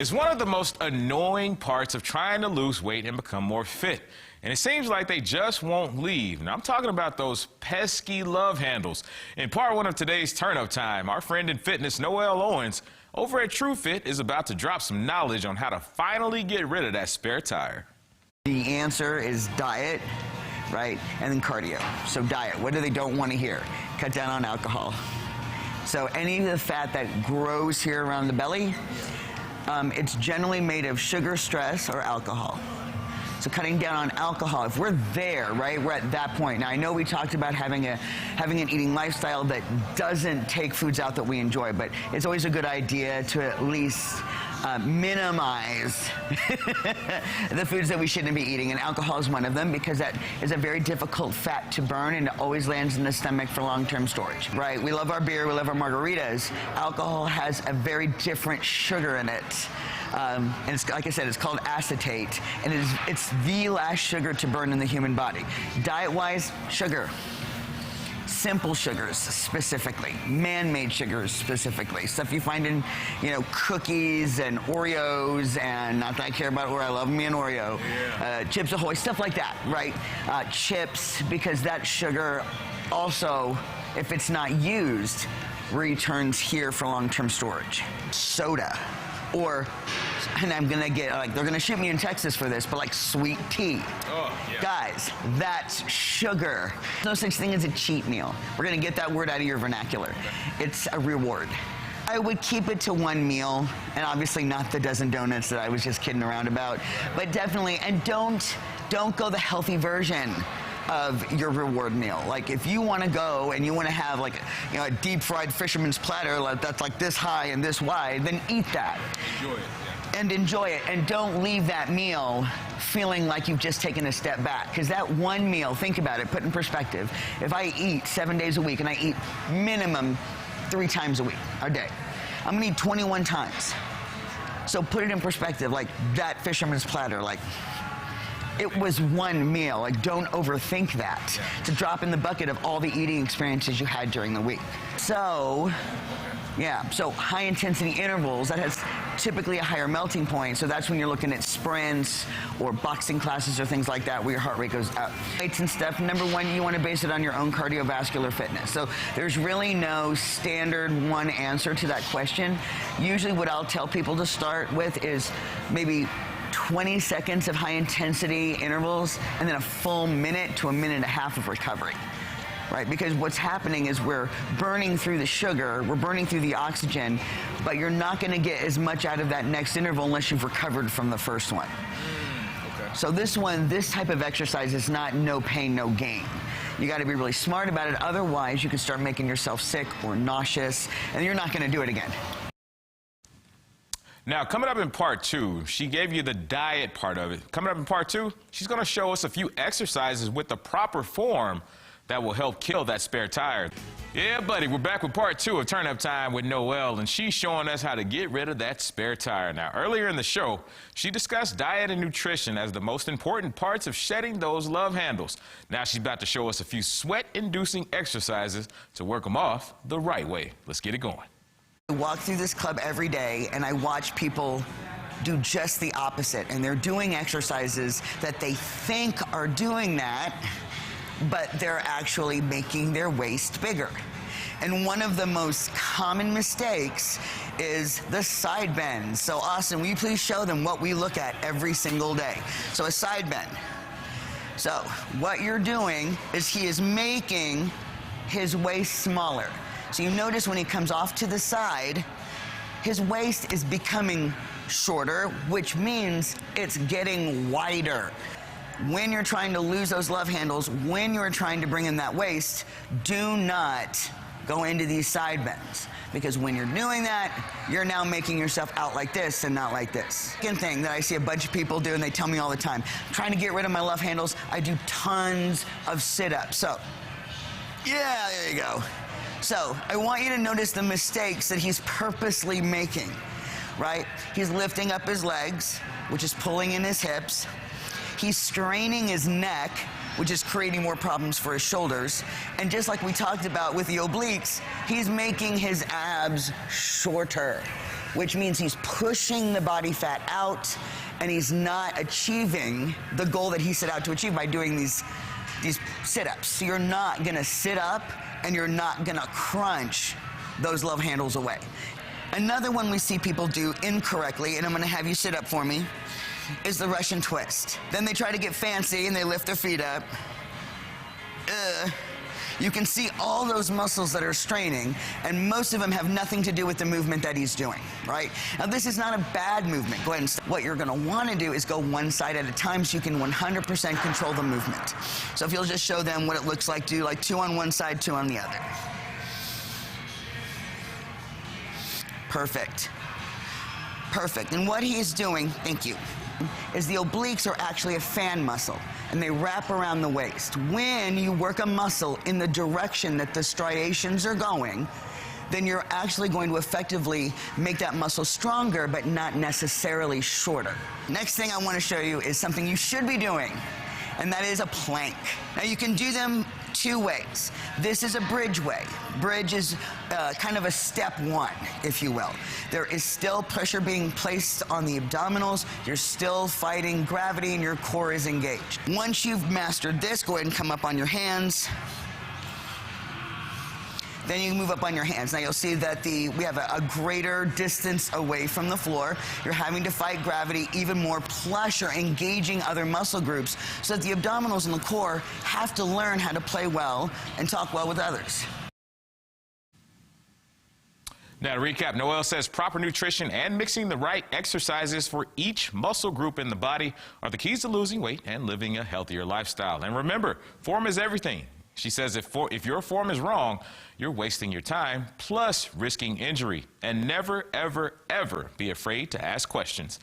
It's one of the most annoying parts of trying to lose weight and become more fit. And it seems like they just won't leave. Now, I'm talking about those pesky love handles. In part one of today's Turn Up Time, our friend in fitness, Noelle Owens, over at TrueFit, is about to drop some knowledge on how to finally get rid of that spare tire. The answer is diet, right, and then cardio. So diet, what do they don't want to hear? Cut down on alcohol. So any of the fat that grows here around the belly, it's generally made of sugar, stress, or alcohol. So cutting down on alcohol, if we're there, right, we're at that point. Now, I know we talked about having an eating lifestyle that doesn't take foods out that we enjoy, but it's always a good idea to at least minimize the foods that we shouldn't be eating, and alcohol is one of them because that is a very difficult fat to burn and it always lands in the stomach for long-term storage, right? We love our beer, we love our margaritas. Alcohol has a very different sugar in it. And it's, like I said, it's called acetate, and it's the last sugar to burn in the human body. Diet-wise, sugar. Simple sugars specifically, man-made sugars specifically, stuff you find in, cookies and Oreos, and not that I care about Oreo, I love me an Oreo, Chips Ahoy, stuff like that, right? Chips, because that sugar also, if it's not used, returns here for long-term storage. Soda. Or, and I'm gonna get, they're gonna shoot me in Texas for this, but sweet tea. Oh, yeah. Guys, that's sugar. There's no such thing as a cheat meal. We're gonna get that word out of your vernacular. It's a reward. I would keep it to one meal, and obviously not the dozen donuts that I was just kidding around about, but definitely, and don't go the healthy version of your reward meal. If you want to go and you want to have a deep fried fisherman's platter that's this high and this wide, then eat that. Enjoy it. Yeah. And enjoy it, and don't leave that meal feeling like you've just taken a step back. Because that one meal, think about it, put in perspective. If I eat 7 days a week and I eat minimum 3 times a day, I'm gonna eat 21 times. So put it in perspective, that fisherman's platter, it was one meal. Don't overthink that. Yeah. To drop in the bucket of all the eating experiences you had during the week. So, so high intensity intervals, that has typically a higher melting point. So that's when you're looking at sprints or boxing classes or things like that where your heart rate goes up. Weights and stuff, number one, you want to base it on your own cardiovascular fitness. So there's really no standard one answer to that question. Usually what I'll tell people to start with is maybe 20 seconds of high intensity intervals and then a full minute to a minute and a half of recovery, right? Because what's happening is we're burning through the sugar, we're burning through the oxygen, but you're not gonna get as much out of that next interval unless you've recovered from the first one. Okay. So this type of exercise is not no pain, no gain. You gotta be really smart about it, otherwise you can start making yourself sick or nauseous, and you're not gonna do it again. Now, coming up in part 2, she gave you the diet part of it. Coming up in part 2, she's going to show us a few exercises with the proper form that will help kill that spare tire. Yeah, buddy, we're back with part 2 of Turn Up Time with Noelle, and she's showing us how to get rid of that spare tire. Now, earlier in the show, she discussed diet and nutrition as the most important parts of shedding those love handles. Now she's about to show us a few sweat-inducing exercises to work them off the right way. Let's get it going. I walk through this club every day and I watch people do just the opposite, and they're doing exercises that they think are doing that, but they're actually making their waist bigger. And one of the most common mistakes is the side bend. So Austin, will you please show them what we look at every single day? So a side bend. So what you're doing is he is making his waist smaller. So you notice when he comes off to the side, his waist is becoming shorter, which means it's getting wider. When you're trying to lose those love handles, when you're trying to bring in that waist, do not go into these side bends. Because when you're doing that, you're now making yourself out like this and not like this. Second thing that I see a bunch of people do, and they tell me all the time, I'm trying to get rid of my love handles, I do tons of sit-ups. So, yeah, there you go. So, I want you to notice the mistakes that he's purposely making, right? He's lifting up his legs, which is pulling in his hips. He's straining his neck, which is creating more problems for his shoulders. And just like we talked about with the obliques, he's making his abs shorter. which means he's pushing the body fat out and he's not achieving the goal that he set out to achieve by doing these sit-ups. So you're not gonna sit up and you're not gonna crunch those love handles away. Another one we see people do incorrectly, and I'm gonna have you sit up for me, is the Russian twist. Then they try to get fancy and they lift their feet up. You can see all those muscles that are straining, and most of them have nothing to do with the movement that he's doing, right? Now, this is not a bad movement. Go ahead and what you're gonna wanna do is go one side at a time so you can 100% control the movement. So if you'll just show them what it looks like, do like 2 on one side, 2 on the other. Perfect. Perfect. And what he is doing, thank you, is the obliques are actually a fan muscle, and they wrap around the waist. When you work a muscle in the direction that the striations are going, then you're actually going to effectively make that muscle stronger, but not necessarily shorter. Next thing I want to show you is something you should be doing, and that is a plank. Now, you can do them 2 ways. This is a bridge way. Bridge is kind of a step 1, if you will. There is still pressure being placed on the abdominals. You're still fighting gravity and your core is engaged. Once you've mastered this, go ahead and come up on your hands. Then you can move up on your hands. Now you'll see that we have a greater distance away from the floor. You're having to fight gravity even more, plus you're engaging other muscle groups so that the abdominals and the core have to learn how to play well and talk well with others. Now to recap, Noelle says proper nutrition and mixing the right exercises for each muscle group in the body are the keys to losing weight and living a healthier lifestyle. And remember, form is everything. She says if your form is wrong, you're wasting your time, plus risking injury. And never, ever, ever be afraid to ask questions.